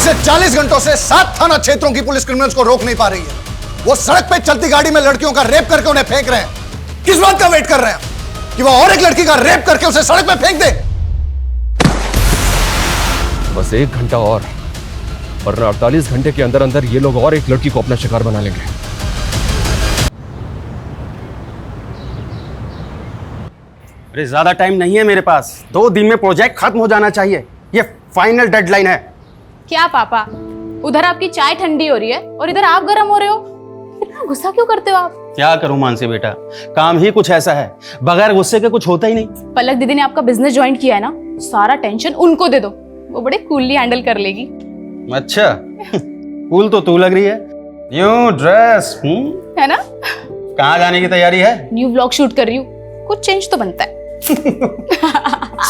पिछले 40 घंटों से 7 थाना क्षेत्रों की पुलिस क्रिमिनल्स को रोक नहीं पा रही है। वो सड़क पे चलती गाड़ी में लड़कियों का रेप करके उन्हें फेंक रहे हैं। किस बात का वेट कर रहे हैं कि वो और एक लड़की का रेप करके उसे सड़क पे फेंक दे? बस 1 घंटा और, वरना 48 घंटे के अंदर अंदर ये लोग और एक लड़की को अपना शिकार बना लेंगे। अरे ज्यादा टाइम नहीं है मेरे पास, 2 दिन में प्रोजेक्ट खत्म हो जाना चाहिए, ये फाइनल डेडलाइन है। क्या पापा, उधर आपकी चाय ठंडी हो रही है और इधर आप गर्म हो रहे हो? इतना गुस्सा क्यों करते हो आप? क्या करूं मानसी बेटा, काम ही कुछ ऐसा है, बगैर गुस्से के कुछ होता ही नहीं। पलक दीदी ने आपका बिजनेस ज्वाइन किया है ना, सारा टेंशन उनको दे दो, वो बड़े कूलली हैंडल कर लेगी। अच्छा कूल तो तू लग रही है, न्यू ड्रेस है ना? कहाँ जाने की तैयारी है? न्यू व्लॉग शूट कर रही हूँ, कुछ चेंज तो बनता है।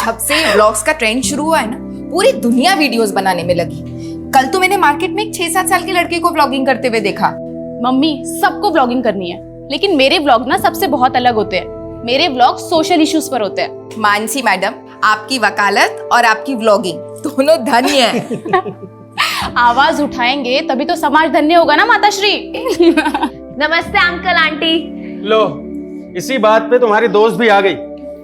जब से व्लॉग्स का ट्रेंड शुरू हुआ है ना, पूरी दुनिया वीडियोस बनाने में लगी। कल तो मैंने मार्केट में एक 6-7 साल के लड़के को व्लॉगिंग करते हुए देखा। मम्मी, सबको व्लॉगिंग करनी है, लेकिन मेरे व्लॉग ना सबसे बहुत अलग होते हैं। मेरे व्लॉग सोशल इश्यूज पर होते हैं। मानसी मैडम, आपकी वकालत और आपकी व्लॉगिंग दोनों धन्य है। आवाज उठाएंगे तभी तो समाज धन्य होगा ना माताश्री। नमस्ते अंकल आंटी। लो, इसी बात पे तुम्हारी दोस्त भी आ गई।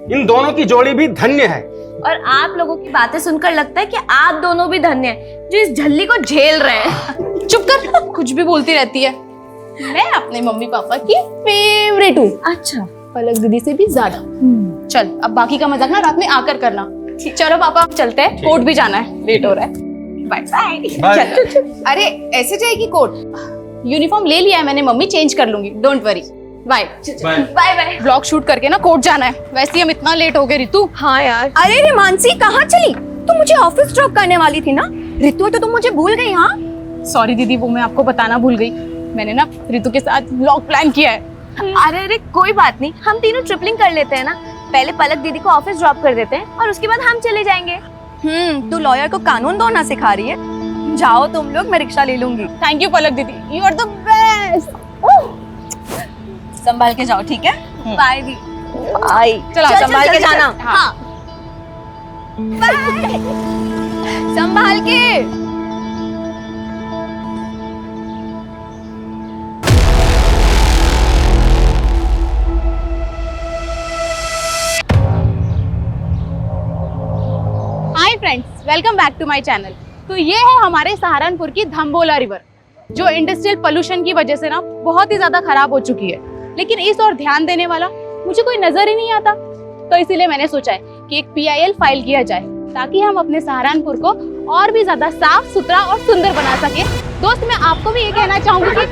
इन दोनों की जोड़ी भी धन्य है। और आप लोगों की बातें सुनकर लगता है कि आप दोनों भी धन्य हैं जो इस झल्ली को झेल रहे हैं। चुप कर, कुछ भी बोलती रहती है। मैं अपने मम्मी पापा की फेवरेट हूँ। अच्छा, पलक दीदी से भी ज्यादा। चल, अब बाकी का मजाक ना रात में आकर करना। चलो पापा, चलते हैं, कोर्ट भी जाना है, लेट हो रहा है। Bye bye. अरे ऐसे जाएगी कोर्ट? यूनिफॉर्म ले लिया है मैंने मम्मी, चेंज कर लूंगी, don't worry. Bye bye bye. Vlog shoot करके ना कोर्ट जाना है। वैसे ही हम इतना लेट हो गए रितु। हाँ यार। अरे रे मानसी, कहाँ चली? तुम मुझे ऑफिस ड्रॉप करने वाली थी ना? रितु, तो तुम मुझे भूल गई? हाँ सॉरी दीदी, वो मैं आपको बताना भूल गई। मैंने ना रितु के साथ व्लॉग प्लान किया है। अरे कोई बात नहीं, हम तीनों ट्रिपलिंग कर लेते हैं ना। पहले पलक दीदी को ऑफिस ड्रॉप कर देते हैं और उसके बाद हम चले जाएंगे। तू लॉयर को कानून दौड़ना सिखा रही है। जाओ तुम लोग, मैं रिक्शा ले लूंगी। थैंक यू पलक दीदी, यू आर द बेस्ट। संभाल के जाओ, ठीक है? बाय दी। बाय। चलो संभाल के जाना। हाँ। बाय। संभाल के। Hi friends, welcome back to my channel. तो ये है हमारे सहारनपुर की धम्बोला रिवर, जो इंडस्ट्रियल पोल्यूशन की वजह से ना बहुत ही ज्यादा खराब हो चुकी है। लेकिन इस ओर ध्यान देने वाला मुझे कोई नजर ही नहीं आता। तो इसीलिए मैंने सोचा है कि एक PIL फाइल किया जाए, ताकि हम अपने सहारनपुर को और भी ज्यादा साफ सुथरा और सुंदर बना सके। दोस्त, मैं आपको भी ये कहना चाहूंगी कि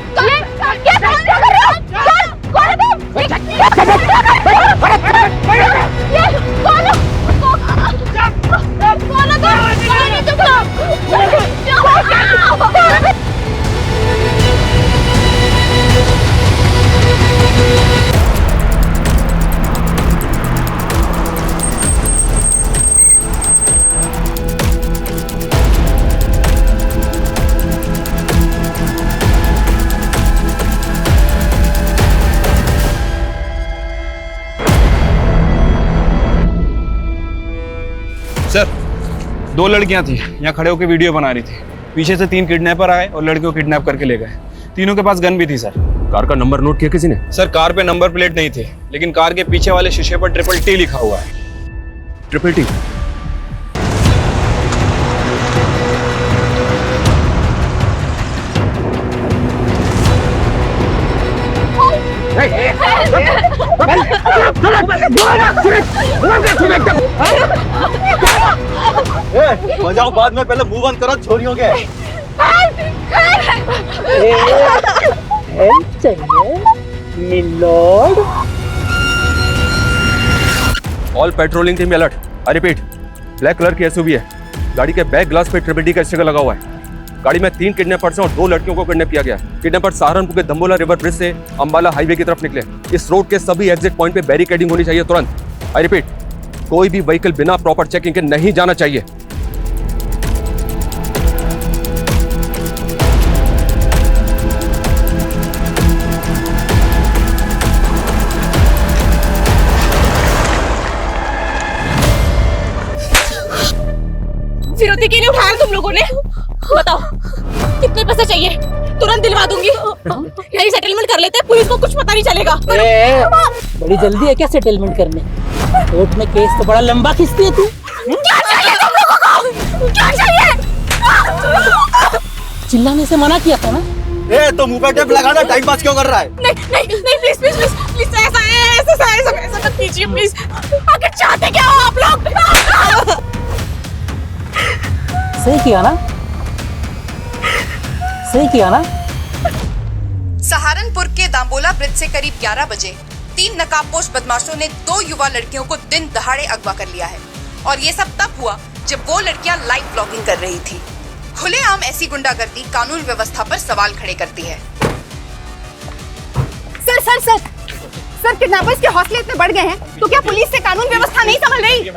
सर, 2 लड़कियां थी, यहाँ खड़े होकर वीडियो बना रही थी। पीछे से 3 किडनैपर आए और लड़कियों को किडनैप करके ले गए। तीनों के पास गन भी थी सर। कार का नंबर नोट किया किसी ने? सर, कार पे नंबर प्लेट नहीं थे, लेकिन कार के पीछे वाले शीशे पर TTT लिखा हुआ है। TTT? बजाओ बाद में, पहले मूव ऑन करो छोरियों के। All patrolling team alert. I repeat, black colour की SUV है, गाड़ी के बैक ग्लास पे TTT का स्टिकर लगा हुआ है। गाड़ी में 3 किडनैपर्स हैं और 2 लड़कियों को किडनैप किया गया है। किडनैपर सहारनपुर के धम्बोला रिवर ब्रिज से अंबाला हाईवे की तरफ निकले। इस रोड के सभी एग्जिट पॉइंट पे बैरिकेडिंग होनी चाहिए तुरंत। आई रिपीट, कोई भी व्हीकल बिना प्रॉपर चेकिंग के नहीं जाना चाहिए। फिरौती क्यों नहीं उठाया तुम लोगों ने? बताओ कितने पैसे चाहिए, तुरंत दिलवा दूंगी। यही सेटलमेंट कर लेते हैं, पुलिस को कुछ पता नहीं चलेगा। बड़ी जल्दी है क्या सेटलमेंट करने? कोर्ट में केस तो बड़ा लंबा खींचती है तू। क्या चाहिए तुम लोगों को? क्या चाहिए? चिल्लाने से मना किया था ना। ए तो मुंह पे टेप लगाना, टाइम पास क्यों कर रहा है? नहीं प्लीज प्लीज प्लीज प्लीज ऐसा मत कीजिए प्लीज। आखिर चाहते क्या हो आप लोग? सही किया ना, सही किया ना। सहारनपुर के दाम्बोला ब्रिज से करीब 11 बजे 3 नकाबपोश बदमाशों ने 2 युवा लड़कियों को दिन दहाड़े अगवा कर लिया है। और ये सब तब हुआ जब वो लड़कियां लाइव ब्लॉगिंग कर रही थी। खुलेआम ऐसी गुंडागर्दी कानून व्यवस्था पर सवाल खड़े करती है। Sir sir sir sir kidnappers के हौसले इतने बढ़ गए हैं तो क्या पुलिस से कानून व्यवस्था नहीं संभल रही?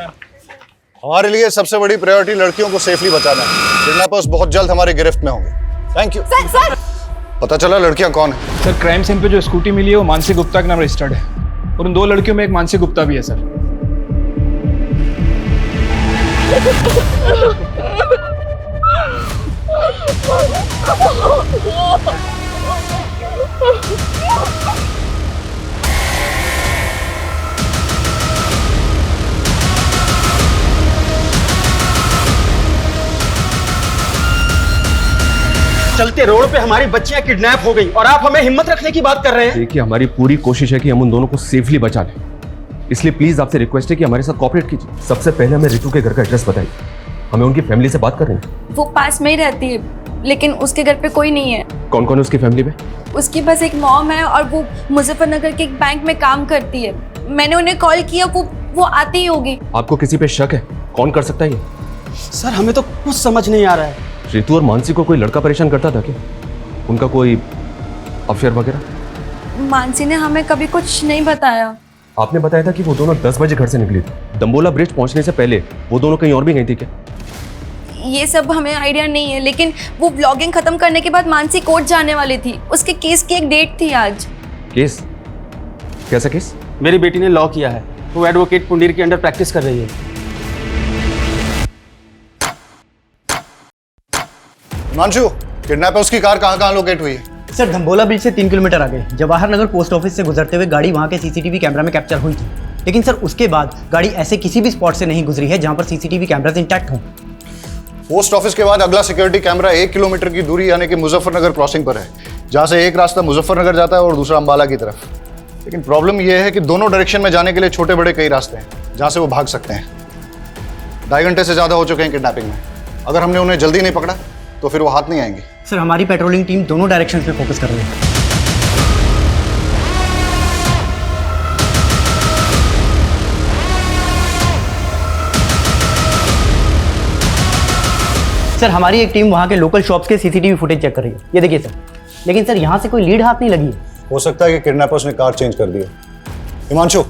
हमारे लिए सबसे बड़ी प्रायोरिटी लड़कियों को सेफली बचाना है। किडनैपर्स बहुत जल्द हमारी गिरफ्त में होंगे। Thank you. सर सर पता चला लड़कियां कौन है? सर क्राइम सीन पे जो स्कूटी मिली है वो मानसी गुप्ता के नाम रजिस्टर्ड है, और उन 2 लड़कियों में एक मानसी गुप्ता भी है सर। चलते रोड पे हमारी बच्चियां किडनैप हो गई और आप हमें हिम्मत रखने की बात कर रहे हैं। देखिए हमारी पूरी कोशिश है कि हम उन दोनों को सेफली बचा लें, इसलिए प्लीज आपसे रिक्वेस्ट है कि हमारे साथ कोऑपरेट कीजिए। सबसे पहले हमें रितु के घर का एड्रेस बताइए, हमें उनकी फैमिली से बात करनी है। वो पास में ही रहती है, लेकिन उसके घर पे कोई नहीं है। कौन कौन है उसकी फैमिली में? उसके पास एक मॉम है और वो मुजफ्फरनगर के एक बैंक में काम करती है। मैंने उन्हें कॉल किया, वो आती ही होगी। आपको किसी पे शक है? कौन कर सकता है ये? सर हमें तो कुछ समझ नहीं आ रहा है। रितु और मानसी को कोई लड़का परेशान करता था क्या? उनका कोई अफेयर वगैरह? मानसी ने हमें कभी कुछ नहीं बताया। आपने बताया था कि वो दोनों 10 बजे घर से निकली थी। दम्बोला ब्रिज पहुंचने से पहले वो दोनों कहीं और भी गई थी क्या? ये सब हमें आइडिया नहीं है, लेकिन वो ब्लॉगिंग खत्म करने के बाद मानसी कोर्ट जाने वाली थी। उसके केस की एक डेट थी आज। केस? कैसा केस? मेरी बेटी ने लॉ किया है, वो एडवोकेट पुंडीर के अंडर प्रैक्टिस कर रही है। हिमांशु, किडनैपर्स की कार कहाँ लोकेट हुई है? सर धम्बोला ब्रिज से 3 किलोमीटर आगे जवाहर नगर पोस्ट ऑफिस से गुजरते हुए गाड़ी वहाँ के सीसीटीवी कैमरा में कैप्चर हुई थी, लेकिन सर उसके बाद गाड़ी ऐसे किसी भी स्पॉट से नहीं गुजरी है जहाँ पर सीसीटीवी कैमरास इंटैक्ट हों। पोस्ट ऑफिस के बाद अगला सिक्योरिटी कैमरा 1 किलोमीटर की दूरी यानी कि मुजफ्फरनगर क्रॉसिंग पर है, जहाँ से एक रास्ता मुजफ्फरनगर जाता है और दूसरा अंबाला की तरफ। लेकिन प्रॉब्लम यह है कि दोनों डायरेक्शन में जाने के लिए छोटे बड़े कई रास्ते हैं जहाँ से वो भाग सकते हैं। 2.5 घंटे से ज़्यादा हो चुके हैं किडनैपिंग में। अगर हमने उन्हें जल्दी नहीं पकड़ा तो फिर वो हाथ नहीं आएंगे। सर हमारी पेट्रोलिंग टीम दोनों डायरेक्शन पे फोकस कर रही है। सर हमारी एक टीम वहाँ के लोकल शॉप्स के सीसीटीवी फुटेज चेक कर रही है। ये देखिए सर, लेकिन सर यहाँ से कोई लीड हाथ नहीं लगी है। हो सकता है कि किडनैपर्स ने कार चेंज कर दी है। हिमांशु,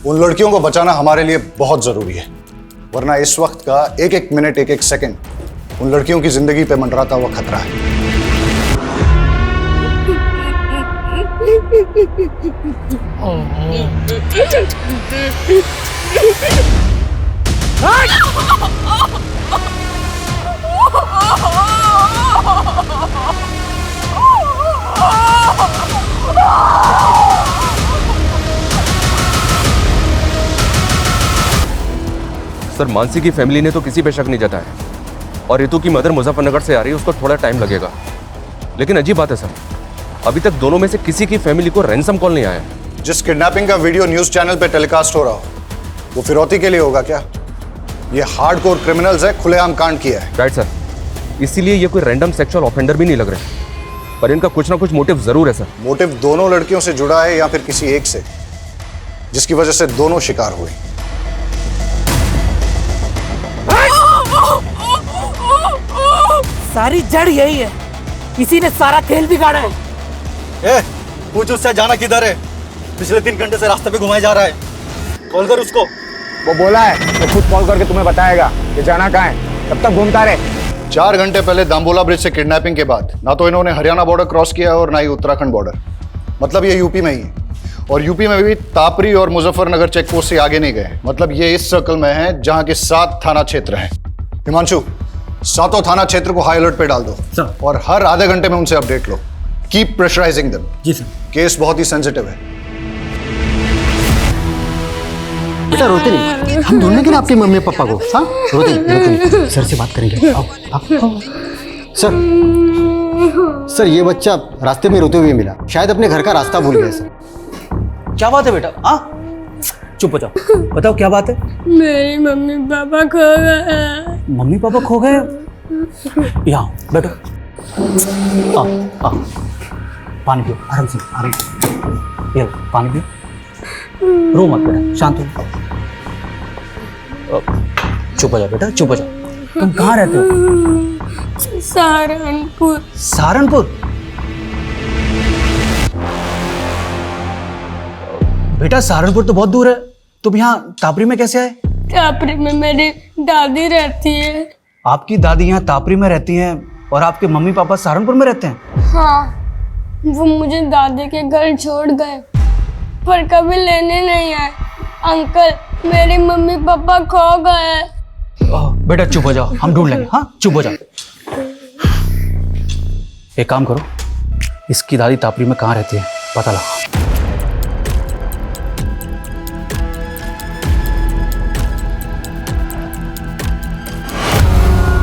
उन लड़कियों को बचाना हमारे लिए बहुत जरूरी है, वरना इस वक्त का एक एक मिनट एक एक सेकंड उन लड़कियों की जिंदगी पे मंडराता हुआ खतरा है। सर मानसी की फैमिली ने तो किसी पे शक नहीं जताया, और रितु की मदर मुजफ्फरनगर से आ रही है, उसको थोड़ा टाइम लगेगा। लेकिन अजीब बात है सर, अभी तक दोनों में से किसी की फैमिली को रैंसम कॉल नहीं आया। जिस किडनैपिंग का वीडियो न्यूज चैनल पे टेलीकास्ट हो रहा हो वो फिरौती के लिए होगा क्या? ये हार्डकोर क्रिमिनल्स है, खुलेआम कांड किया है। राइट सर, इसीलिए ये कोई रैंडम सेक्सुअल ऑफेंडर भी नहीं लग रहे, पर इनका कुछ ना कुछ मोटिव जरूर है सर। मोटिव दोनों लड़कियों से जुड़ा है या फिर किसी एक से, जिसकी वजह से दोनों शिकार हुए। सारी जड़ यही है, किसी ने सारा खेल बिगाड़ा है। ए, पूछ उससे जाना किधर है? पिछले 3 घंटे से रास्ते पे घुमाया जा रहा है। कॉल कर उसको। वो बोला है वो खुद कॉल करके तुम्हें बताएगा कि जाना कहाँ है, तब तक घूमता रहे। 4 घंटे पहले दाम्बोला ब्रिज से किडनैपिंग के बाद ना तो इन्होंने हरियाणा बॉर्डर क्रॉस किया और ना ही उत्तराखंड बॉर्डर, मतलब ये यूपी में ही है। और यूपी में भी तापरी और मुजफ्फरनगर चेक पोस्ट से आगे नहीं गए, मतलब ये इस सर्कल में है जहां के 7 थाना क्षेत्र हैं। हिमांशु, सातों थाना क्षेत्र को हाई अलर्ट पे डाल दो सर। और हर आधे घंटे में उनसे अपडेट लो। Keep pressurising them. जी सर। केस बहुत ही सेंसिटिव है। बेटा रोते नहीं, हम ढूंढेंगे ना आपके मम्मी पापा को। हाँ रोते नहीं, सर से बात करेंगे। आओ आओ। सर ये बच्चा रास्ते में रोते हुए मिला, शायद अपने घर का रास्ता भूल गया। सर क्या बात है बेटा? चुप हो जाओ, बताओ क्या बात है? मेरी मम्मी पापा खो गए। मम्मी पापा खो गए? यहाँ बैठो। आ पानी पियो, आराम से, आराम से। ये लो, पानी पियो। रो मत बेटा, शांत हो। चुप हो जाओ बेटा, चुप हो जाओ। तुम कहाँ रहते हो? सहारनपुर। सहारनपुर? बेटा सहारनपुर तो बहुत दूर है, तुम यहाँ तापरी में कैसे आए? तापरी में मेरी दादी रहती है। आपकी दादी यहाँ तापरी में रहती हैं और आपके मम्मी पापा सहारनपुर में रहते हैं? हाँ, वो मुझे दादी के घर छोड़ गए पर कभी लेने नहीं आए। अंकल, मेरे मम्मी पापा खो गए। बेटा चुप हो जाओ, हम ढूंढ लेंगे। हाँ चुप हो जाओ। एक काम करो, इसकी दादी तापरी में कहाँ रहती है पता लगाओ।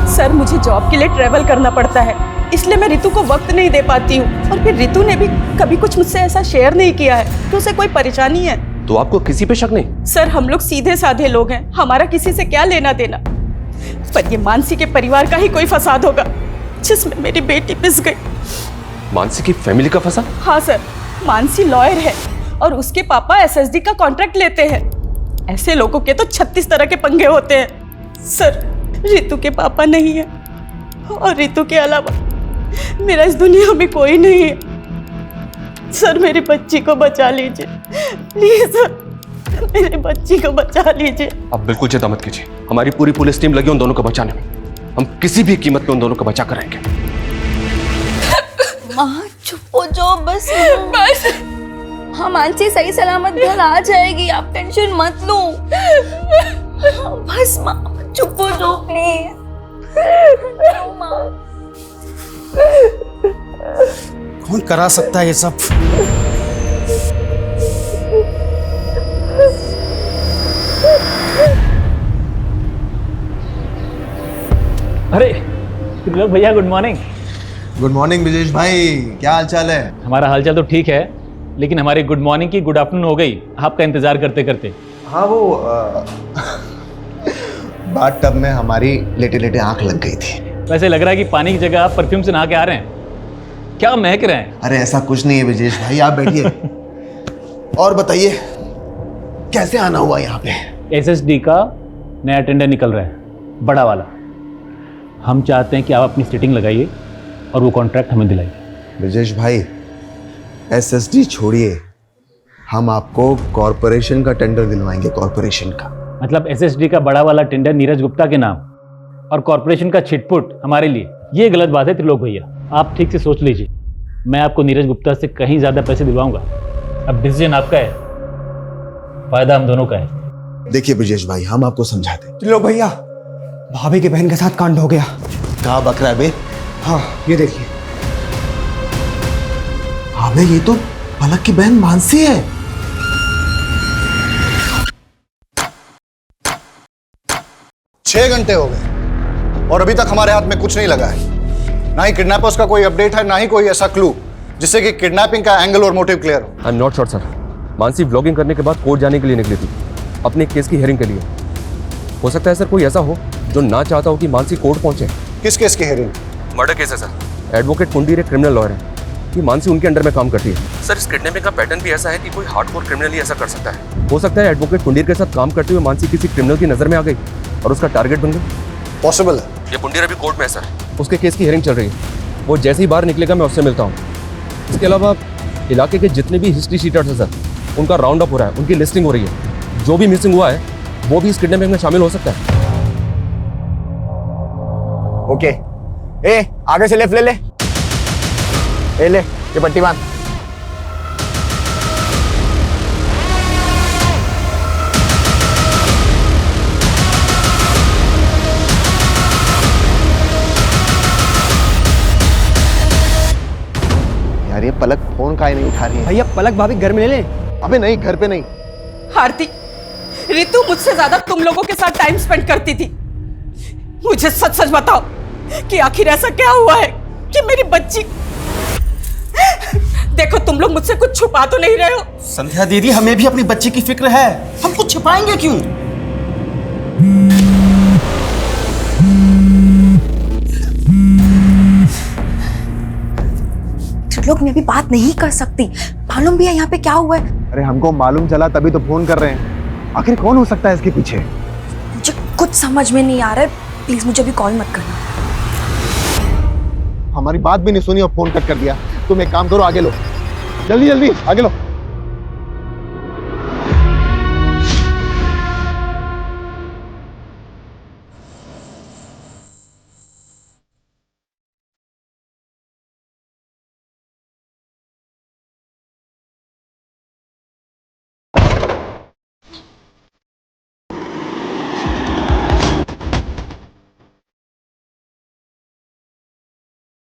सर मुझे जॉब के लिए ट्रैवल करना पड़ता है, इसलिए मैं रितु को वक्त नहीं दे पाती हूँ। और फिर रितु ने भी कभी कुछ मुझसे ऐसा शेयर नहीं किया है तो उसे कोई परेशानी है। तो आपको किसी पे शक नहीं? सर हम लोग सीधे साधे लोग हैं, हमारा किसी से क्या लेना देना। पर ये मानसी के परिवार का ही कोई फसाद होगा जिसमें मेरी बेटी पिस गई। मानसी की फैमिली का फसाद? हाँ सर, मानसी लॉयर है और उसके पापा एसएसडी का कॉन्ट्रैक्ट लेते हैं। ऐसे लोगों के तो 36 तरह के पंगे होते हैं। सर रितु के पापा नहीं है और रितु के अलावा मेरा इस दुनिया में कोई नहीं है। सर मेरी बच्ची को बचा लीजिए प्लीज, सर मेरी बच्ची को बचा लीजिए। आप बिल्कुल चिंता मत कीजिए, हमारी पूरी पुलिस टीम लगी उन दोनों को बचाने में। हम किसी भी कीमत पे उन दोनों को बचा कर रहेंगे। माँ चुप हो जाओ बस। बस हाँ, मानसी सही सलामत घर आ जाएगी, आप टेंशन मत लो। बस माँ चुप हो जाओ प्लीज। कौन करा सकता है ये सब? अरे लोग भैया good morning. Good morning Brijesh भाई, क्या हाल चाल है? हमारा हालचाल तो ठीक है, लेकिन हमारी गुड मॉर्निंग की गुड आफ्टरनून हो गई आपका इंतजार करते करते। हाँ वो बाथ टब में हमारी लेटे लेटे आंख लग गई थी। वैसे लग रहा है कि पानी की जगह आप परफ्यूम से नहा के आ रहे हैं, क्या महक रहे हैं? अरे ऐसा कुछ नहीं है ब्रिजेश भाई, आप बैठिए और बताइए कैसे आना हुआ यहाँ पे? एसएसडी का नया टेंडर निकल रहा है, बड़ा वाला। हम चाहते हैं कि आप अपनी सीटिंग लगाइए और वो कॉन्ट्रैक्ट हमें दिलाइए। ब्रिजेश भाई एसएसडी छोड़िए, हम आपको कॉरपोरेशन का टेंडर दिलवाएंगे। कॉरपोरेशन का मतलब एसएसडी का बड़ा वाला टेंडर नीरज गुप्ता के नाम और कॉरपोरेशन का छिटपुट हमारे लिए, ये गलत बात है त्रिलोक भैया। आप ठीक से सोच लीजिए, मैं आपको नीरज गुप्ता से कहीं ज्यादा पैसे दिलवाऊंगा। अब डिसीजन आपका है, फायदा हम दोनों का है। देखिए ब्रिजेश भाई, हम आपको समझाते हैं। त्रिलोक भैया, भाभी के बहन के साथ कांड हो गया। कहाँ बक रहा है बे? हाँ ये देखिए। हाँ बे, ये तो पलक की बहन मानसी है। छह घंटे हो गए और अभी तक हमारे हाथ में कुछ नहीं लगा है। ना ही किडनैपर्स का कोई अपडेट है, ना ही कोई ऐसा क्लू जिससे कि किडनैपिंग का एंगल और मोटिव क्लियर हो। I am not sure sir. Mansi vlogging करने के बाद कोर्ट जाने के लिए निकली थी, अपने केस की हियरिंग के लिए। हो सकता है सर कोई ऐसा हो जो ना चाहता हो कि मानसी कोर्ट पहुंचे। किस केस की हियरिंग? मर्डर केस है सर। एडवोकेट कुंडीर एक क्रिमिनल लॉयर है कि मानसी उनके अंडर में काम करती है। सर इस किडनैपिंग का पैटर्न भी ऐसा है कि कोई हार्डकोर क्रिमिनल ही ऐसा कर सकता है। हो सकता है एडवोकेट कुंडीर के साथ काम करते हुए मानसी किसी क्रिमिनल की नजर में आ गई और उसका टारगेट बन गई। पॉसिबल है। ये कुंडीर अभी कोर्ट में है सर, उसके केस की हियरिंग चल रही है। वो जैसे ही बाहर निकलेगा मैं उससे मिलता हूँ। इसके अलावा इलाके के जितने भी हिस्ट्री शीटर्स हैं सर, उनका राउंड अप हो रहा है, उनकी लिस्टिंग हो रही है। जो भी मिसिंग हुआ है वो भी इस किडनैपिंग में शामिल हो सकता है। ओके, ए आगे से लेफ्ट ले ले। ए ले, ये पट्टी बांध। पलक फोन काहे नहीं उठा रही है? भैया पलक भाभी घर में ले ले। अबे नहीं, घर पे नहीं। आरती, रितु मुझसे ज्यादा तुम लोगों के साथ टाइम स्पेंड करती थी। मुझे सच सच बताओ कि आखिर ऐसा क्या हुआ है कि मेरी बच्ची। देखो तुम लोग मुझसे कुछ छुपा तो नहीं रहे हो। संध्या दीदी, हमें भी अपनी बच्ची की फिक्र है, हम कुछ छिपाएंगे क्यों? लोग मैं भी बात नहीं कर सकती, मालूम भी है यहाँ पे क्या हुआ है। अरे हमको मालूम चला तभी तो फोन कर रहे हैं। आखिर कौन हो सकता है इसके पीछे? मुझे कुछ समझ में नहीं आ रहा है, प्लीज मुझे अभी कॉल मत करना। हमारी बात भी नहीं सुनी और फोन कट कर दिया। तुम एक काम करो, आगे लो, जल्दी जल्दी आगे लो।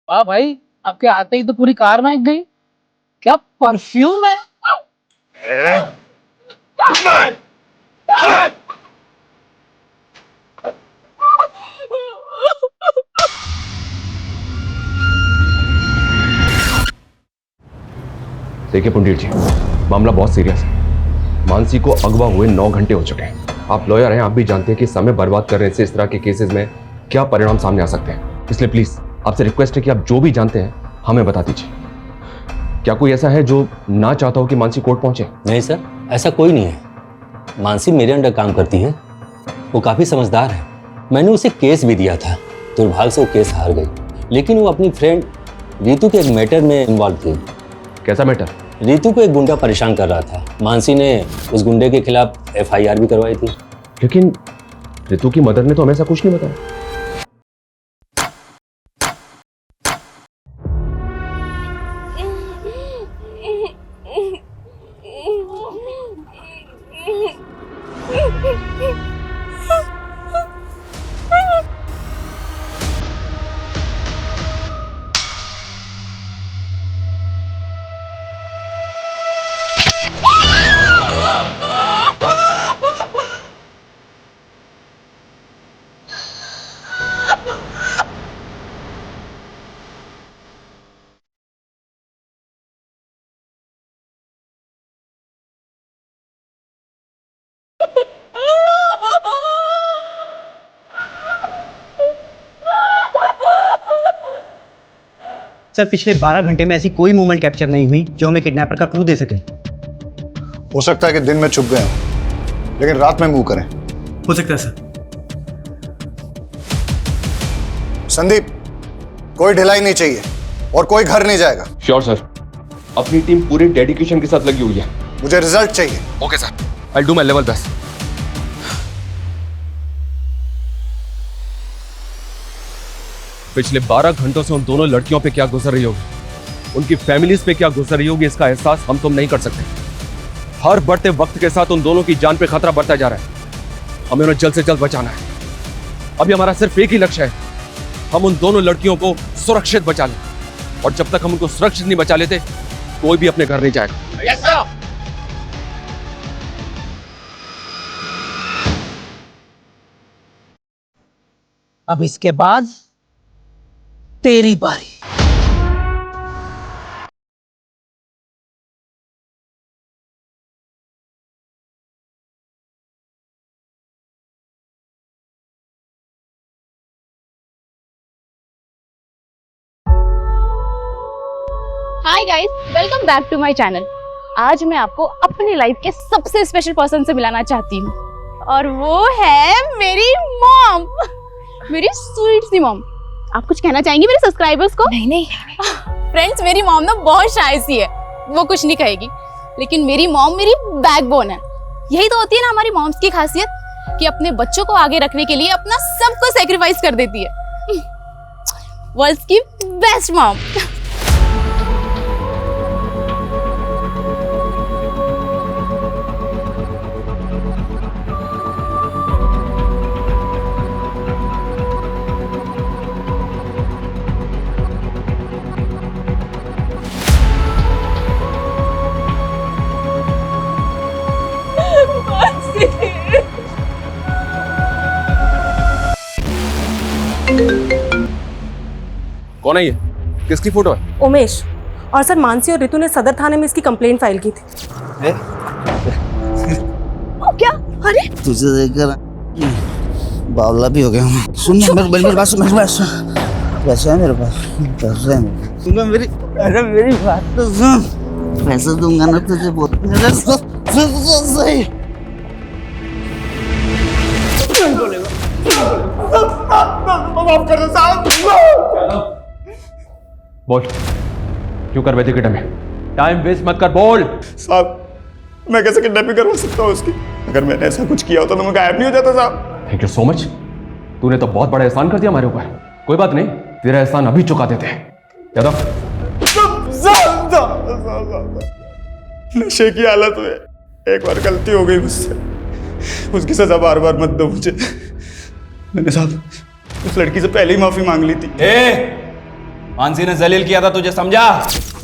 वाह भाई, आपके आते ही तो पूरी कार महक गई। क्या परफ्यूम है। देखिए पुंडीर जी, मामला बहुत सीरियस है। मानसी को अगवा हुए 9 घंटे हो चुके हैं। आप लॉयर हैं, आप भी जानते हैं कि समय बर्बाद करने से इस तरह के केसेस में क्या परिणाम सामने आ सकते हैं। इसलिए प्लीज आपसे रिक्वेस्ट है कि आप जो भी जानते हैं हमें बता दीजिए। क्या कोई ऐसा है जो ना चाहता हो कि मानसी कोर्ट पहुंचे? नहीं सर, ऐसा कोई नहीं है। मानसी मेरे अंडर काम करती है, वो काफ़ी समझदार है। मैंने उसे केस भी दिया था, दुर्भाग्य से वो केस हार गई। लेकिन वो अपनी फ्रेंड रितु के एक मैटर में इन्वॉल्व थी। कैसा मैटर? रितु को एक गुंडा परेशान कर रहा था। मानसी ने उस गुंडे के खिलाफ FIR भी करवाई थी। लेकिन रितु की मदर ने तो हमें ऐसा कुछ नहीं बताया। सर पिछले 12 घंटे में ऐसी कोई मूवमेंट कैप्चर नहीं हुई जो हमें किडनैपर का क्लू दे सके। हो सकता है कि दिन में छुप गए हों, लेकिन रात में मूव करें। हो सकता है सर। संदीप, कोई ढिलाई नहीं चाहिए और कोई घर नहीं जाएगा। श्योर सर, अपनी टीम पूरे डेडिकेशन के साथ लगी हुई है। मुझे रिजल्ट चाहिए। Okay sir, I do my level best. पिछले 12 घंटों से उन दोनों लड़कियों पे क्या गुजर रही होगी, उनकी फैमिलीज पे क्या गुजर रही होगी, इसका एहसास हम तुम नहीं कर सकते। हर बढ़ते वक्त के साथ उन दोनों की जान पे खतरा बढ़ता जा रहा है। हमें उन्हें जल्द से जल्द बचाना है। अभी हमारा सिर्फ एक ही लक्ष्य है, हम उन दोनों लड़कियों को सुरक्षित बचा लें। और जब तक हम उनको सुरक्षित नहीं बचा लेते, कोई भी अपने घर नहीं जाएगा। Yes sir. अब इसके बाद तेरी बारी। Hi guys, welcome back to my channel. आज मैं आपको अपनी लाइफ के सबसे स्पेशल पर्सन से मिलाना चाहती हूँ, और वो है मेरी मॉम, मेरी स्वीट सी मॉम। आप कुछ कहना चाहेंगी मेरे सब्सक्राइबर्स को? नहीं फ्रेंड्स, मेरी मॉम ना बहुत शाय सी है, वो कुछ नहीं कहेगी, लेकिन मेरी मॉम मेरी बैकबोन है। यही तो होती है ना हमारी मॉम्स की खासियत, कि अपने बच्चों को आगे रखने के लिए अपना सब कुछ सैक्रिफाइस कर देती है। वर्ल्ड्स की बेस्ट मॉम। कौन है ये? किसकी फोटो है? उमेश। और सर मानसी और रितु ने सदर थाने में इसकी कंप्लेंट फाइल की थी। क्या? अरे तुझे देखकर बावला भी हो गया हूँ। सुन मेरी बात सुन, पैसा है मेरे पास, पैसा है मेरे। अरे मेरी बात तो सुन, पैसा दूंगा ना तुझे बहुत। सही माफ कर दो साहब। बोल, क्यों कर बैठे किडनैपिंग? टाइम वेस्ट मत कर, बोल। साहब मैं कैसे किडनैपिंग करवा सकता हूँ उसकी? अगर मैंने ऐसा कुछ किया होता तो मैं गायब नहीं हो जाता साहब। Thank you so much. तूने तो बहुत बड़ा एहसान कर दिया हमारे ऊपर। कोई बात नहीं, तेरा एहसान अभी चुका देते हैं। यादव, नशे की हालत में एक बार गलती हो गई मुझसे, उसकी सजा बार बार मत दो मुझे। मैंने साहब उस लड़की से पहले ही माफी मांग ली थी। मानसी ने जलील किया था तुझे, समझा?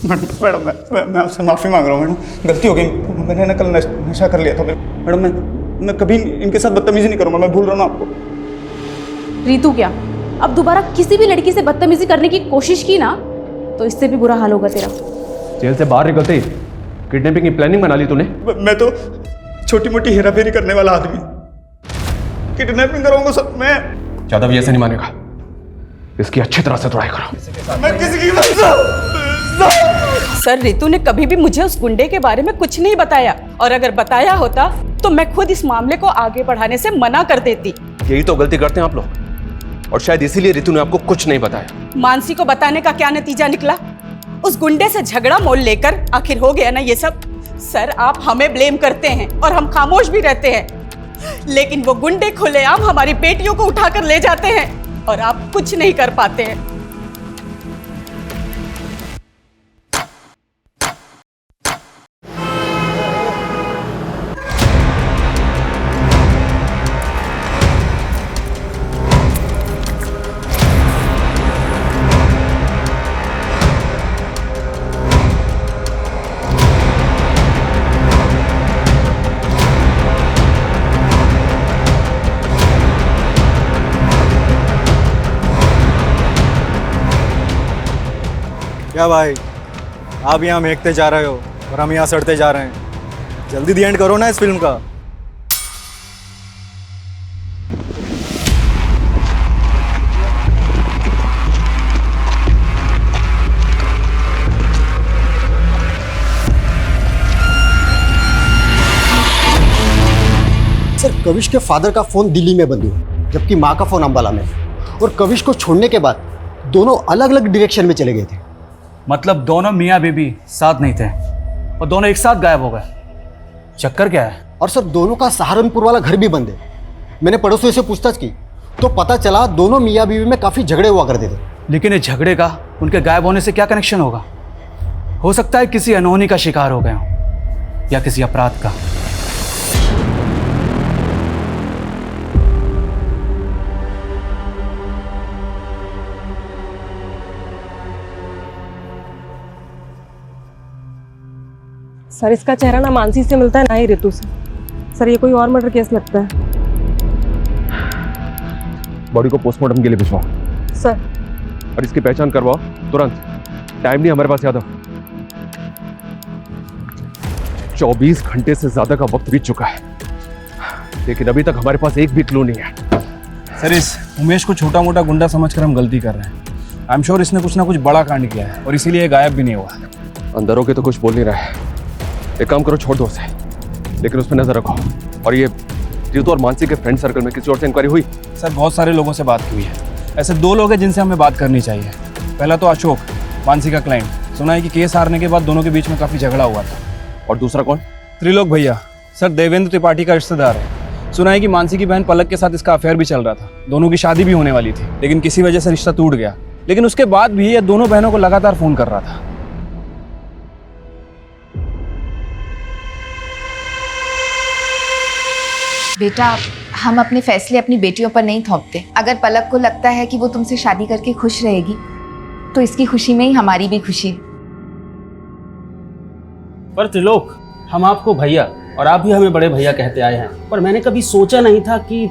मैडम मैं आपसे माफी मांग रहा हूँ मैडम, गलती हो गई। मैंने ना कल नशा कर लिया था मैडम। मैं कभी इनके साथ बदतमीजी नहीं करूँगा, मैं भूल रहा हूँ आपको। रितु क्या, अब दोबारा किसी भी लड़की से बदतमीजी करने की कोशिश की ना तो इससे भी बुरा हाल होगा तेरा। जेल से बाहर निकलते ही किडनैपिंग की प्लानिंग बना ली तूने? मैं तो छोटी मोटी हेराफेरी करने वाला आदमी, किडनैपिंग करूँगा सब मैं। यादव ये ऐसे नहीं मानेगा, इसकी अच्छी तरह से तोड़ाई करो। मैं किसी की सर रितु ने कभी भी मुझे उस गुंडे के बारे में कुछ नहीं बताया, और अगर बताया होता तो मैं खुद इस मामले को आगे बढ़ाने से मना कर देती। यही तो गलती करते हैं आप लोग, और शायद इसीलिए रितु ने आपको कुछ नहीं बताया। मानसी को बताने का क्या नतीजा निकला? उस गुंडे से झगड़ा मोल लेकर आखिर हो गया ना ये सब। सर आप हमें ब्लेम करते हैं और हम खामोश भी रहते हैं, लेकिन वो गुंडे खुलेआम हमारी बेटियों को उठाकर ले जाते हैं और आप कुछ नहीं कर पाते हैं। क्या भाई, आप यहाँ महकते जा रहे हो और हम यहाँ सड़ते जा रहे हैं। जल्दी दी एंड करो ना इस फिल्म का। सर कविश के फादर का फोन दिल्ली में बंद हुआ, जबकि माँ का फोन अंबाला में। और कविश को छोड़ने के बाद दोनों अलग अलग डायरेक्शन में चले गए थे। मतलब दोनों मियाँ बीबी साथ नहीं थे और दोनों एक साथ गायब हो गए। चक्कर क्या है? और सर दोनों का सहारनपुर वाला घर भी बंद है। मैंने पड़ोसियों से पूछताछ की तो पता चला दोनों मियाँ बीवी में काफ़ी झगड़े हुआ करते थे। लेकिन इस झगड़े का उनके गायब होने से क्या कनेक्शन होगा? हो सकता है किसी अनहोनी का शिकार हो गए हों या किसी अपराध का। सर इसका चेहरा ना मानसी से मिलता है ना ही रितु से। सर ये कोई और मर्डर केस लगता है। बॉडी को पोस्टमार्टम के लिए भिजवाओ सर। और इसकी पहचान करवाओ तुरंत। टाइम नहीं हमारे पास यादव। 24 घंटे से ज्यादा का वक्त बीत चुका है, लेकिन अभी तक हमारे पास एक भी क्लू नहीं है। सर इस उमेश को छोटा मोटा गुंडा समझकर हम गलती कर रहे हैं। आई एम श्योर इसने कुछ ना कुछ बड़ा कांड किया है और इसीलिए गायब भी नहीं हुआ। अंदर होके तो कुछ बोल नहीं रहा है। एक काम करो, छोड़ दो उसे, लेकिन उस पर नजर रखो। और ये रितु और मानसी के फ्रेंड सर्कल में किसी और से इंक्वायरी हुई? सर बहुत सारे लोगों से बात हुई है। ऐसे 2 लोग हैं जिनसे हमें बात करनी चाहिए। पहला तो अशोक, मानसी का क्लाइंट। सुना है कि केस हारने के बाद दोनों के बीच में काफी झगड़ा हुआ था। और दूसरा कौन? त्रिलोक भैया। सर देवेंद्र त्रिपाठी का रिश्तेदार है। सुना है कि मानसी की बहन पलक के साथ इसका अफेयर भी चल रहा था। दोनों की शादी भी होने वाली थी, लेकिन किसी वजह से रिश्ता टूट गया। लेकिन उसके बाद भी ये दोनों बहनों को लगातार फोन कर रहा था। बेटा हम अपने फैसले अपनी बेटियों पर नहीं थोपते। अगर पलक को लगता है कि वो तुमसे शादी करके खुश रहेगी तो इसकी खुशी में ही हमारी भी खुशी है। पर त्रिलोक, हम आपको भैया और आप भी हमें बड़े भैया कहते आए हैं, पर मैंने कभी सोचा नहीं था कि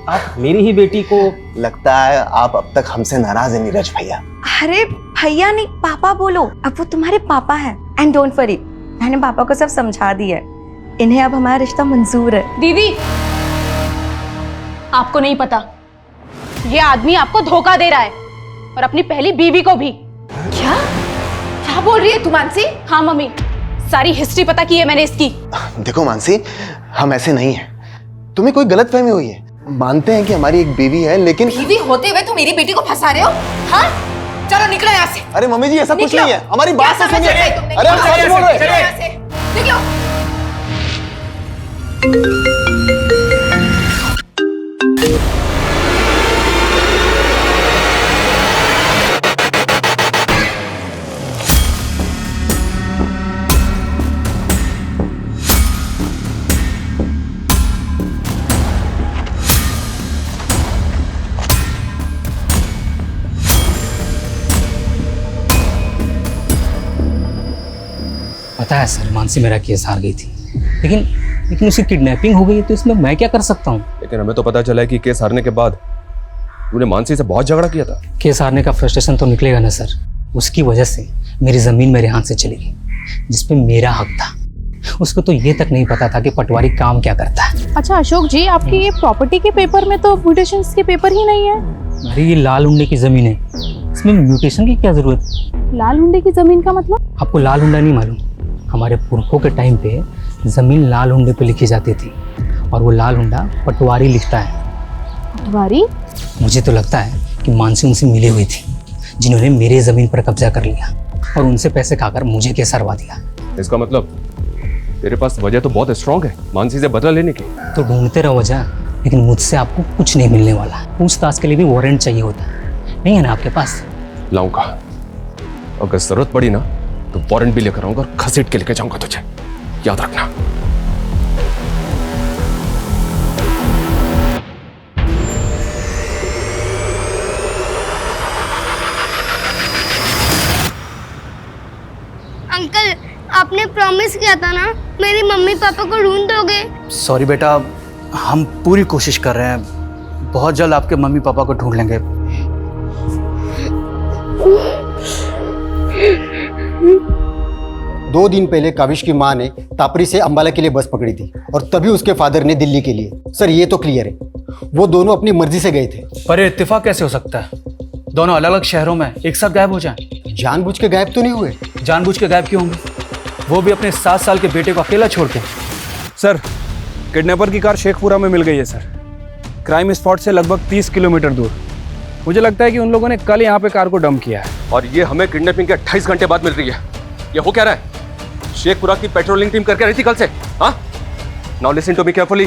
आप मेरी ही बेटी को। लगता है आप अब तक हमसे नाराज हैं नीरज भैया। अरे भैया नहीं, पापा बोलो। अब वो तुम्हारे पापा हैं। एंड डोंट वरी, मैंने पापा को सब समझा दिया है। इन्हें अब हमारा रिश्ता मंजूर है। दीदी, आपको नहीं पता, ये आदमी आपको धोखा दे रहा है और अपनी पहली बीवी को भी। क्या बोल रही है तू मानसी? हाँ मम्मी, सारी हिस्ट्री पता की है मैंने इसकी। देखो मानसी, हम ऐसे नहीं हैं। तुम्हें कोई गलतफहमी हुई है। मानते हैं कि हमारी एक बीवी है, लेकिन बीवी होते हुए तुम मेरी बेटी को फंसा रहे हो? हाँ, चलो निकलो यहाँ से। अरे मम्मी जी, ऐसा कुछ नहीं है। हमारी बात तो सुनिए। अरे हम सच बोल रहे हैं। निकलो। पता है सर, मानसी मेरा केस हार गई थी, लेकिन उसकी किडनैपिंग हो गई, तो इसमें मैं क्या कर सकता हूँ? लेकिन हमें तो पता चला है कि केस हारने के बाद तूने मानसी से बहुत झगड़ा किया था। केस हारने का फ्रस्ट्रेशन तो निकलेगा ना सर। उसकी वजह से मेरी ज़मीन मेरे हाथ से चली गई, जिसपे मेरा हक था। उसको तो ये तक नहीं पता था कि पटवारी काम क्या करता है। अच्छा अशोक जी, आपकी ये प्रॉपर्टी के पेपर में तो म्यूटेशंस के पेपर ही नहीं है। अरे ये लाल हुंडे की ज़मीन है, इसमें म्यूटेशन की क्या ज़रूरत? लाल हुंडे की जमीन का मतलब? आपको लाल हुंडा नहीं मालूम? हमारे पुरखों के टाइम पे ज़मीन लाल हुंडे पे लिखी जाती थी, और वो लाल हुंडा पटवारी लिखता है। पटवारी? मुझे तो लगता है कि मानसी उनसे मिली हुई थी, जिन्होंने मेरे ज़मीन पर कब्जा कर लिया और उनसे पैसे खाकर मुझे केस हरवा दिया। इसका मतलब तेरे पास वजह तो बहुत स्ट्रांग है मानसी से बदला लेने की। तो ढूंढते रहो वजह, लेकिन मुझसे आपको कुछ नहीं मिलने वाला। पूछताछ के लिए भी वारंट चाहिए होता है, नहीं है ना आपके पास? लाऊंगा, अगर जरूरत पड़ी ना तो वारंट भी लेकर आऊंगा और घसीट के लेके जाऊंगा तुझे, याद रखना। अंकल, आपने प्रॉमिस किया था ना, मेरी मम्मी पापा को ढूंढ दोगे? सॉरी बेटा, हम पूरी कोशिश कर रहे हैं। बहुत जल्द आपके मम्मी पापा को ढूंढ लेंगे। 2 दिन पहले काविश की माँ ने तापरी से अंबाला के लिए बस पकड़ी थी, और तभी उसके फादर ने दिल्ली के लिए। सर ये तो क्लियर है, वो दोनों अपनी मर्जी से गए थे। पर ये इत्तेफाक कैसे हो सकता है? दोनों अलग अलग शहरों में एक साथ गायब हो जाएं। जानबूझ के गायब तो नहीं हुए। जानबूझ के गायब क्यों होंगे? वो भी अपने 7 साल के बेटे को अकेला छोड़ के। सर, किडनैपर की कार शेखपुरा में मिल गई है सर, क्राइम स्पॉट से लगभग 30 किलोमीटर दूर। मुझे लगता है कि उन लोगों ने कल यहाँ पे कार को डंप किया है। और ये हमें किडनैपिंग के 28 घंटे बाद मिल रही है। ये हो क्या रहा है? शेखपुरा की पेट्रोलिंग टीम करके रही थी कल से। हाँ, now listen to me carefully.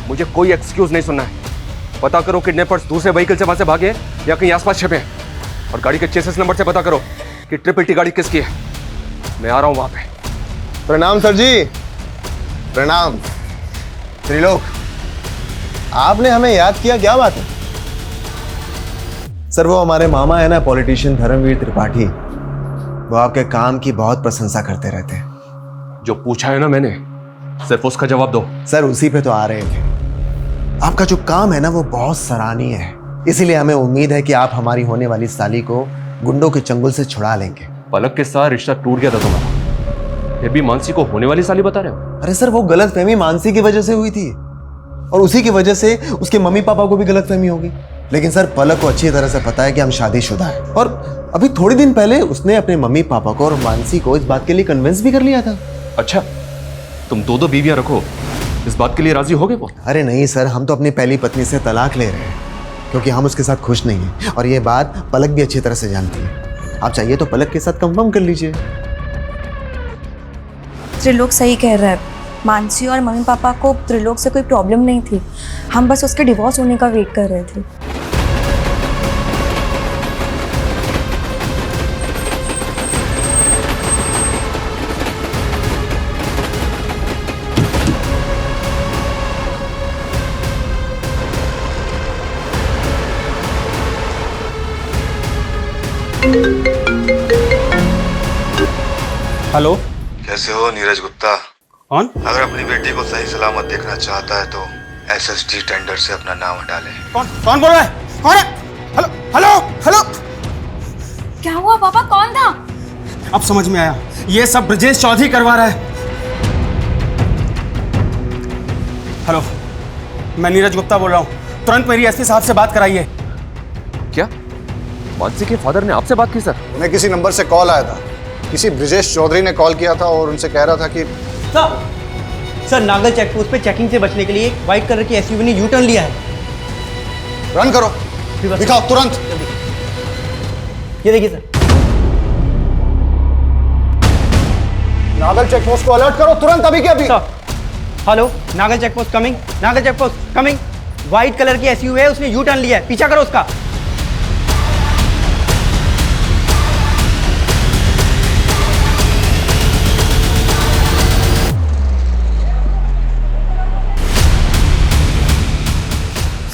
मुझे कोई एक्सक्यूज नहीं सुनना है। पता करो किडनैपर्स दूसरे व्हीकल से वहां से भागे या कहीं आसपास छिपे हैं, और गाड़ी के चेसिस नंबर से पता करो कि 888 गाड़ी किसकी है। मैं आ रहा हूं वहां पे। प्रणाम सर जी। प्रणाम। त्रिलोक, आपने हमें याद किया, क्या बात है? सर वो हमारे मामा है ना, पॉलिटिशियन धर्मवीर त्रिपाठी, वो आपके काम की बहुत प्रशंसा करते रहते हैं। जो पूछा है ना मैंने, सिर्फ उसका जवाब दो। सर उसी पे तो आ रहे थे। आपका जो काम है ना वो बहुत सराहनीय है, इसीलिए हमें उम्मीद है कि आप हमारी होने वाली साली को गुंडों के चंगुल से छुड़ा लेंगे। पलक के साथ रिश्ता टूट गया था तुम्हारा, फिर भी मानसी को होने वाली साली बता रहे हो? अरे सर वो गलतफहमी मानसी की वजह से हुई थी, और उसी की वजह से उसके मम्मी पापा को भी गलतफहमी होगी। लेकिन सर पलक को अच्छी तरह से पता है कि हम शादीशुदा हैं, और अभी थोड़े दिन पहले उसने अपने मम्मी पापा को और मानसी को इस बात के लिए कन्विंस भी कर लिया था। अच्छा, तुम 2 बीवियां रखो, इस बात के लिए राजी हो गए वो? अरे नहीं सर, हम तो अपनी पहली पत्नी से तलाक ले रहे हैं, क्योंकि हम उसके साथ खुश नहीं हैं, और ये बात पलक भी अच्छी तरह से जानती है। आप चाहिए तो पलक के साथ कंफर्म कर लीजिए। त्रिलोक सही कह रहा है। मानसी और मम्मी पापा को त्रिलोक से कोई प्रॉब्लम नहीं थी, हम बस उसके डिवोर्स होने का वेट कर रहे थे। हेलो, कैसे हो नीरज गुप्ता? कौन? अगर अपनी बेटी को सही सलामत देखना चाहता है तो एसएसडी टेंडर से अपना नाम हटा ले। कौन बोल रहा है? कौन है? Hello hello hello. क्या हुआ पापा, कौन था? अब समझ में आया, ये सब ब्रजेश चौधरी करवा रहा है। हेलो, मैं नीरज गुप्ता बोल रहा हूँ, तुरंत मेरी एसपी साहब से बात कराइए। क्या मानसी के फादर ने आपसे बात की सर? उन्हें किसी नंबर से कॉल आया था, किसी ब्रजेश चौधरी ने कॉल किया था और उनसे कह रहा था कि सर नागल चेक पोस्ट पे चेकिंग से बचने के लिए व्हाइट कलर की एसयूवी ने यू टर्न लिया है। रन करो, दिखाओ तुरंत। ये देखिए सर। नागल चेक पोस्ट को अलर्ट करो तुरंत, अभी के अभी। Hello, Nagal check post coming, Nagal check post coming. White colour की एसयूवी है, उसने यू टर्न लिया है, पीछा करो उसका।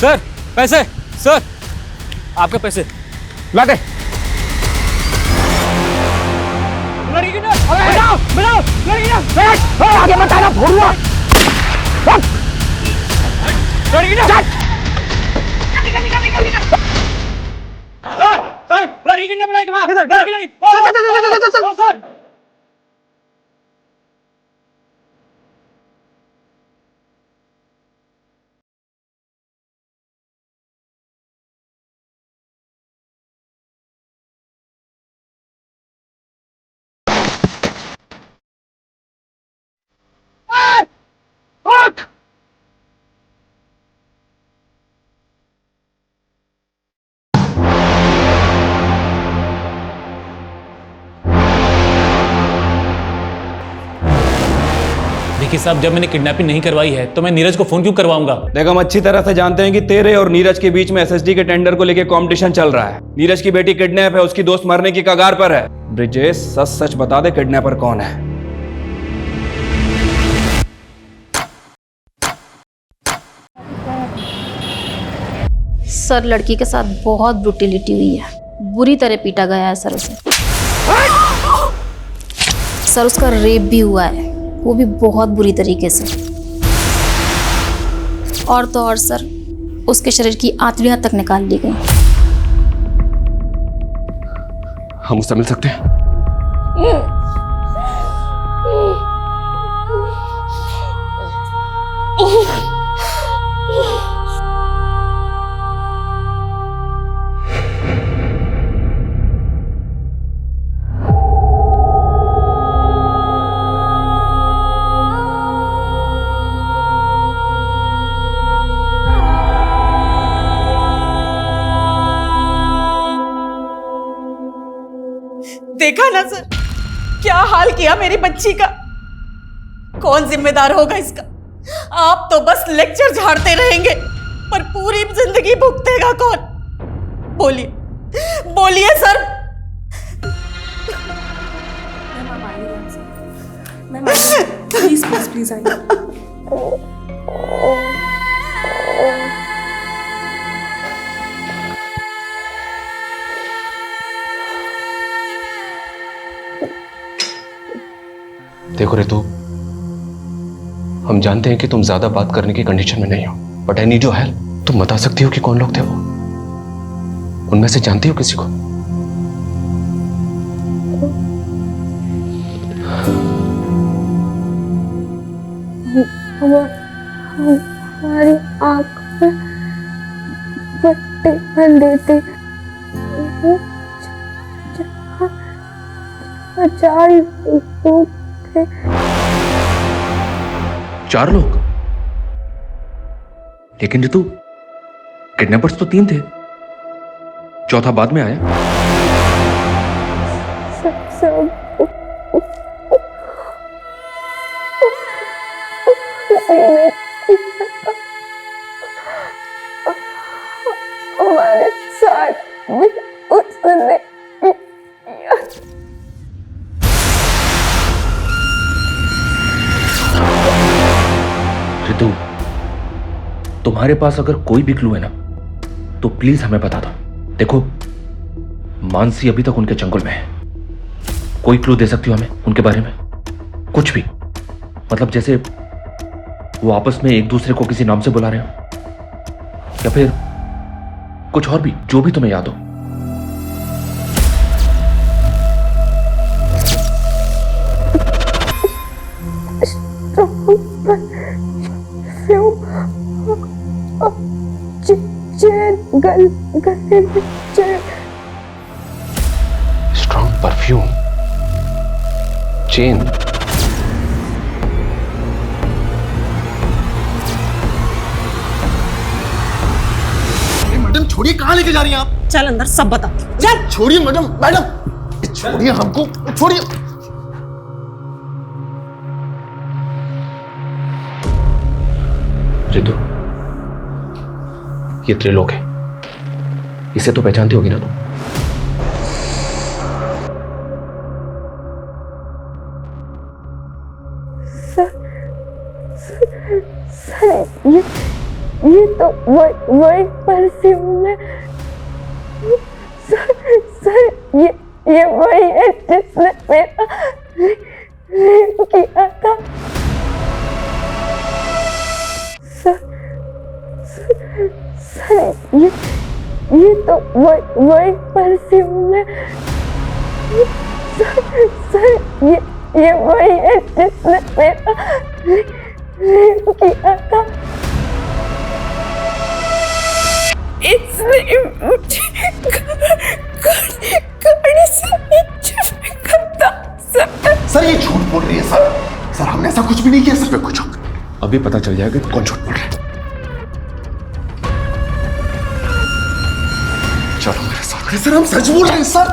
सर पैसे, सर आपके पैसे ला दे। लड़की ना, बताओ बताओ, लड़की ना, आगे मत आना, भोरुआ। लड़की ना, लड़की ना, लड़की ना। देखिए साहब, जब मैंने किडनैपिंग नहीं करवाई है तो मैं नीरज को फोन क्यों करवाऊंगा? देख, हम अच्छी तरह से जानते हैं कि तेरे और नीरज के बीच में एसएसडी के टेंडर को लेकर कंपटीशन चल रहा है। नीरज की बेटी किडनैप है, उसकी दोस्त मरने की कगार पर है। ब्रिजेश, सच सच बता दे, किडनैपर कौन है? सर, लड़की के साथ बहुत ब्रूटिलिटी हुई है, बुरी तरह पीटा गया है सर उसे। सर, उसका रेप भी हुआ है, वो भी बहुत बुरी तरीके से। और तो और सर, उसके शरीर की आंतड़ियां तक निकाल ली गई। हम उससे मिल सकते हैं? देखा ना सर, क्या हाल किया मेरी बच्ची का। कौन जिम्मेदार होगा इसका? आप तो बस लेक्चर झाड़ते रहेंगे, पर पूरी जिंदगी भुगतेगा कौन? बोलिए बोलिए सर। प्लीज प्लीज प्लीज आइए। देखो रितु, हम जानते हैं कि तुम ज्यादा बात करने की कंडीशन में नहीं हो, but I need your help. तुम बता सकती हो कि कौन लोग थे वो? उनमें से जानती हो किसी को? हमारी आंख में पट्टी बंधी थी, 4 लोग थे। 4 लोग? लेकिन रितु, किडनैपर्स तो 3 थे, चौथा बाद में आया। हमारे साथ भी उसने किया। रितु, तुम्हारे पास अगर कोई भी क्लू है ना, तो प्लीज हमें बता दो। देखो, मानसी अभी तक उनके चंगुल में है। कोई क्लू दे सकती हो हमें उनके बारे में? कुछ भी, मतलब जैसे वो आपस में एक दूसरे को किसी नाम से बुला रहे हो, या फिर कुछ और भी, जो भी तुम्हें याद हो। Strong perfume, chain. मैडम छोड़िए, कहाँ लेके जा रही हैं आप? चल अंदर सब बता। चल छोड़िए मैडम, मैडम छोड़िए हमको, छोड़िए। रितु, ये त्रिलोक है, इसे तो पहचानती होगी ना तुम? सर ये तो वही परफ्यूम है। सर ये वही है जिसने मेरा रेप किया था। सर ये तो वही परफ्यूम है। सर ये वही है जिसने मेरा रेप किया था। इसने मुझे गाड़ी से नीचे फेंका था। सर ये झूठ बोल रही है सर। सर हमने ऐसा कुछ भी नहीं किया सर। कुछ अभी पता चल जाएगा कौन झूठ बोल रहा है। चलो मेरे साथ। सर हम सच बोल रहे हैं सर।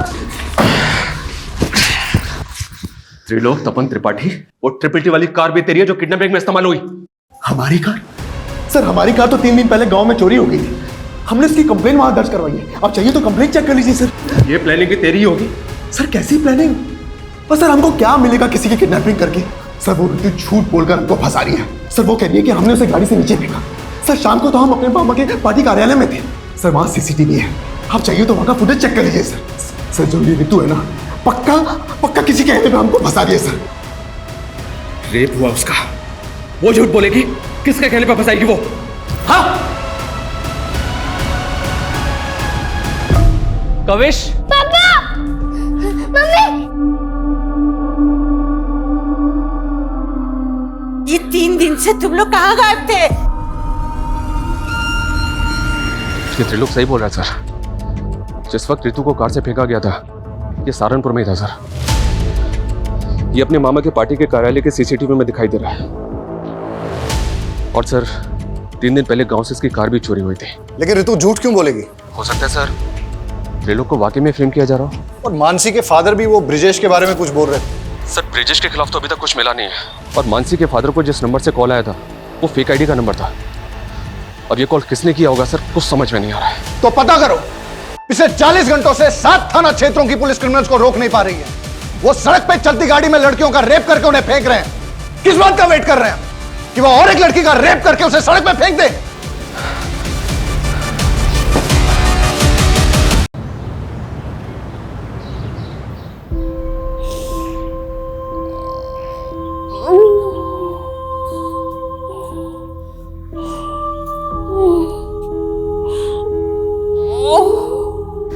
त्रिलोक तपन त्रिपाठी, वो ट्रिपल टी वाली कार भी तेरी है जो किडनैपिंग में इस्तेमाल हुई। हमारी कार? सर हमारी कार तो 3 दिन पहले गांव में चोरी हो गई थी। हमने इसकी कंप्लेन वहां दर्ज करवाई है। आप चाहिए तो कंप्लेन चेक कर लीजिए सर। ये प्लानिंग भी तेरी होगी। सर कैसी प्लानिंग? पर सर हमको क्या मिलेगा किसी की किडनैपिंग करके? सर वो रितु झूठ बोलकर हमको फंसा रही है। सर वो कह रही है कि हमने उसे गाड़ी से नीचे फेंका। सर शाम को तो हम अपने मामा के पार्टी कार्यालय में थे। सर वहां सीसीटीवी है, आप चाहिए तो वहां का फुटेज चेक कर लीजिए सर। सर जो ये रितु है ना, पक्का किसी कहने पे हमको फंसा रही है सर। रेप हुआ उसका, वो झूठ बोलेगी? किसके कहने पे फंसाएगी वो? हाँ कविश, पापा, मम्मी, ये 3 दिन से तुम लोग कहाँ गायब थे? ये त्रिलोक सही बोल रहा है सर। जिस वक्त रितु को कार से फेंका गया था, ये सहारनपुर में ही था सर। ये अपने मामा के पार्टी के कार्यालय के सीसीटीवी में दिखाई दे रहा है। और सर 3 दिन पहले गांव से इसकी कार भी चोरी हुई थी। लेकिन रितु झूठ क्यों बोलेगी? हो सकता है सर त्रिलोक को वाकई में फ्रेम किया जा रहा हो। और मानसी के फादर भी वो ब्रिजेश के बारे में कुछ बोल रहे थे। सर ब्रिजेश के खिलाफ तो अभी तक कुछ मिला नहीं है। और मानसी के फादर को जिस नंबर से कॉल आया था वो फेक आईडी का नंबर था। और ये कॉल किसने किया होगा सर, कुछ समझ में नहीं आ रहा है। तो पता करो। पिछले 40 घंटों से 7 थाना क्षेत्रों की पुलिस क्रिमिनल्स को रोक नहीं पा रही है। वो सड़क पे चलती गाड़ी में लड़कियों का रेप करके उन्हें फेंक रहे हैं। किस बात का वेट कर रहे हैं कि वो और एक लड़की का रेप करके उसे सड़क पे फेंक दे?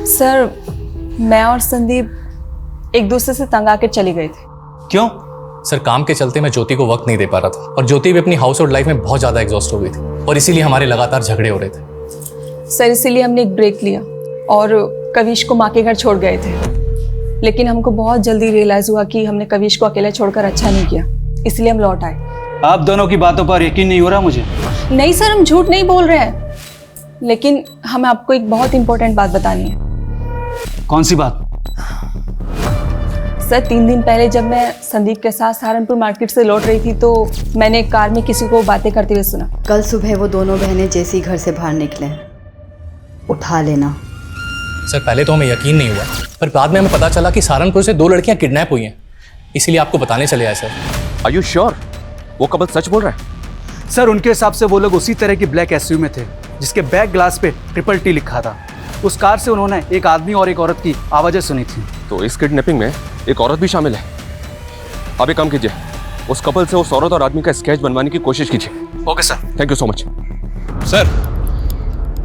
सर मैं और संदीप एक दूसरे से तंग आकर चले गए थे। क्यों? सर काम के चलते मैं ज्योति को वक्त नहीं दे पा रहा था और ज्योति भी अपनी हाउस होल्ड लाइफ में बहुत ज़्यादा एग्जॉस्ट हो गई थी और इसीलिए हमारे लगातार झगड़े हो रहे थे। सर इसीलिए हमने एक ब्रेक लिया और कविश को माँ के घर छोड़ गए थे। लेकिन हमको बहुत जल्दी रियलाइज़ हुआ कि हमने कविश को अकेले छोड़कर अच्छा नहीं किया, इसलिए हम लौट आए। आप दोनों की बातों पर यकीन नहीं हो रहा मुझे। नहीं सर हम झूठ नहीं बोल रहे हैं, लेकिन हमें आपको एक बहुत इंपॉर्टेंट बात बतानी है। कौन सी बात? सर 3 दिन पहले जब मैं संदीप के साथ सहारनपुर मार्केट से लौट रही थी तो मैंने एक कार में किसी को बातें करते हुए सुना। कल सुबह वो दोनों बहनें जैसे ही घर से बाहर निकले, उठा लेना। सर पहले तो हमें यकीन नहीं हुआ, पर बाद में हमें पता चला कि सहारनपुर से 2 लड़कियां किडनैप हुई हैं, इसीलिए आपको बताने चले आए। सर आर यू श्योर वो कबल सच बोल रहा है? सर उनके हिसाब से वो लोग उसी तरह की ब्लैक एसयूवी में थे जिसके बैक ग्लास पे ट्रिपल टी लिखा था। उस कार से उन्होंने एक आदमी और एक औरत की आवाजें सुनी थी। तो इस किडनैपिंग में एक औरत भी शामिल है। अब एक काम कीजिए, उस कपल से उस औरत और आदमी का स्केच बनवाने की कोशिश कीजिए। Okay sir, thank you so much.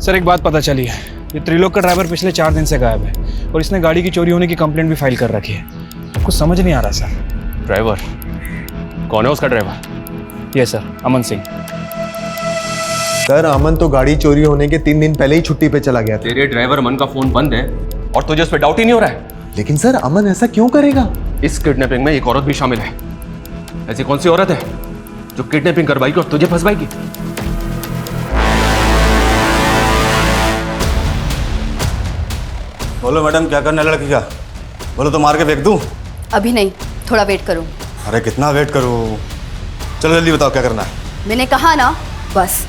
Sir एक बात पता चली है, ये त्रिलोक का ड्राइवर पिछले 4 दिन से गायब है और इसने गाड़ी की चोरी होने की कंप्लेंट भी फाइल कर रखी है। कुछ समझ नहीं आ रहा सर। ड्राइवर कौन है उसका ड्राइवर? ये सर, अमन सिंह। सर अमन तो गाड़ी चोरी होने के 3 दिन पहले ही छुट्टी पे चला गया था। तेरे ड्राइवर अमन का फोन बंद है और तुझे उस पर डाउट ही नहीं हो रहा है? लेकिन सर अमन ऐसा क्यों करेगा? इस किडनैपिंग में एक औरत भी शामिल है। ऐसी कौन सी औरत है जो किडनैपिंग करवाएगी और तुझे फंसवाएगी? बोलो मैडम, क्या करना है लड़की का? बोलो तो मार के फेंक दूं? अभी नहीं, थोड़ा वेट करो। अरे कितना वेट करूं? चलो जल्दी बताओ क्या करना है। मैंने कहा ना, बस।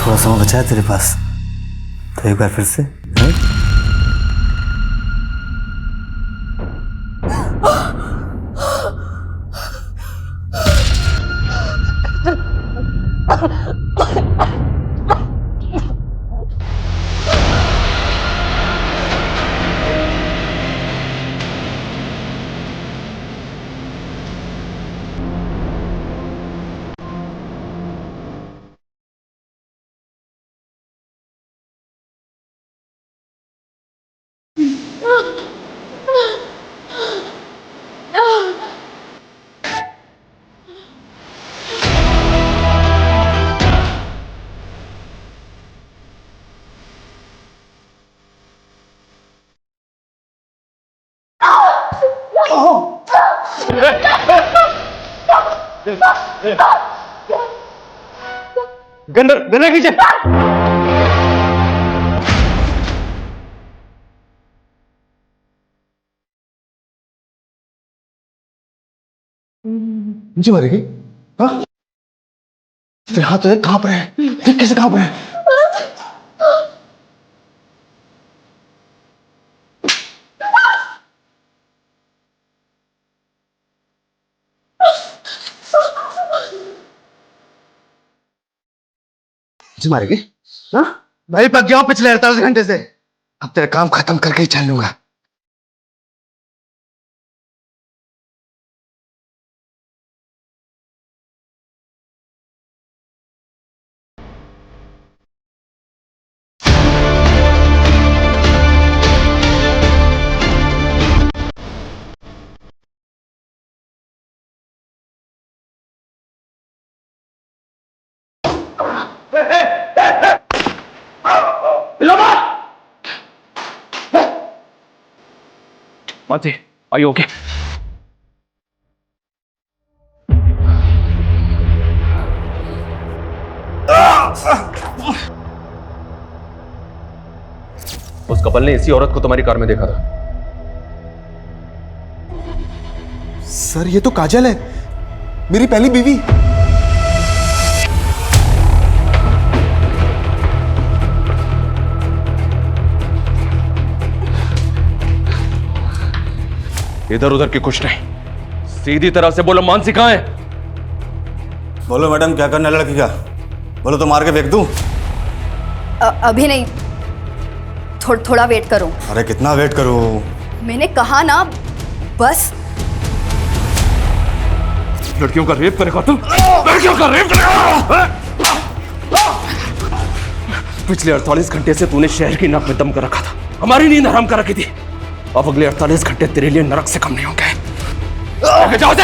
थोड़ा समय बचा है तेरे पास, तो एक बार फिर से गन्ना खींचे। मुझे मारेगी? हाँ? तेरे हाथ तो देख कांप रहे हैं, देख कैसे कांप रहे हैं। मुझे मारेगी? हाँ? मैं ही पक गया हूं पिछले 48 घंटे से। अब तेरा काम खत्म करके ही चल लूंगा। Mansi, are you okay? उस कपल ने इसी औरत को तुम्हारी कार में देखा था। सर ये तो काजल है, मेरी पहली बीवी। इधर उधर की कुछ नहीं, सीधी तरह से बोलो, मानसी कहां है? बोलो मैडम, क्या करना है लड़की का? बोलो तो मार के फेंक दूं? अभी नहीं, थोड़ा वेट करो। अरे कितना वेट करूं? मैंने कहा ना, बस। लड़कियों का रेप करेगा तुम? लड़कियों का रेप करेगा? पिछले 48 घंटे से तूने शहर की नाक में दम कर रखा था, हमारी नींद हराम कर रखी थी। अब अगले 48 घंटे तेरे लिए नरक से कम नहीं होंगे। जाओ दे।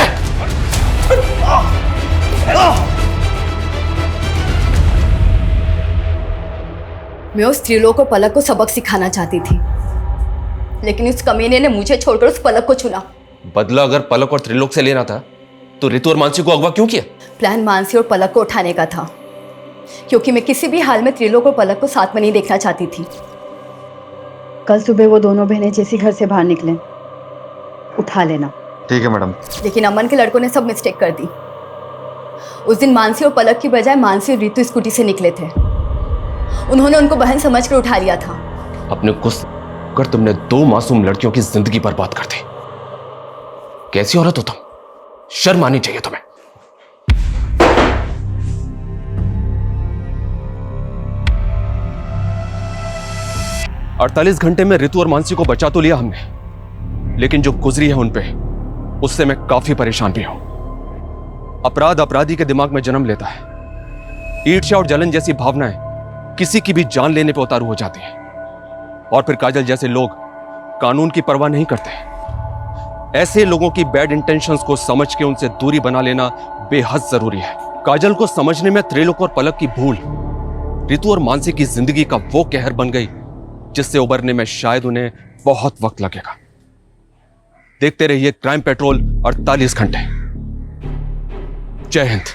मैं उस त्रिलोक और पलक को सबक सिखाना चाहती थी, लेकिन उस कमीने ने मुझे छोड़कर उस पलक को चुना। बदला अगर पलक और त्रिलोक से लेना था तो रितु और मानसी को अगवा क्यों किया? प्लान मानसी और पलक को उठाने का था, क्योंकि मैं किसी भी हाल में त्रिलोक और पलक को साथ में नहीं देखना चाहती थी। कल सुबह वो दोनों बहनें जैसी घर से बाहर निकले, उठा लेना। ठीक है मैडम। लेकिन अमन के लड़कों ने सब मिस्टेक कर दी। उस दिन मानसी और पलक की बजाय मानसी और रितु स्कूटी से निकले थे। उन्होंने उनको बहन समझकर उठा लिया था। अपने गुस्से कर तुमने 2 मासूम लड़कियों की जिंदगी बर्बाद कर दी। कैसी औरत हो तुम? शर्म आनी चाहिए तुम्हें। 48 घंटे में रितु और मानसी को बचा तो लिया हमने, लेकिन जो गुजरी है उन पे, उससे मैं काफी परेशान भी हूं। अपराध अपराधी के दिमाग में जन्म लेता है। ईर्ष्या और जलन जैसी भावनाएं किसी की भी जान लेने पर उतारू हो जाती हैं, और फिर काजल जैसे लोग कानून की परवाह नहीं करते। ऐसे लोगों की बैड इंटेंशंस को समझ के उनसे दूरी बना लेना बेहद जरूरी है। काजल को समझने में त्रिलोक और पलक की भूल रितु और मानसी की जिंदगी का वो कहर बन गई जिससे उबरने में शायद उन्हें बहुत वक्त लगेगा। देखते रहिए क्राइम पेट्रोल 48 घंटे। जय हिंद।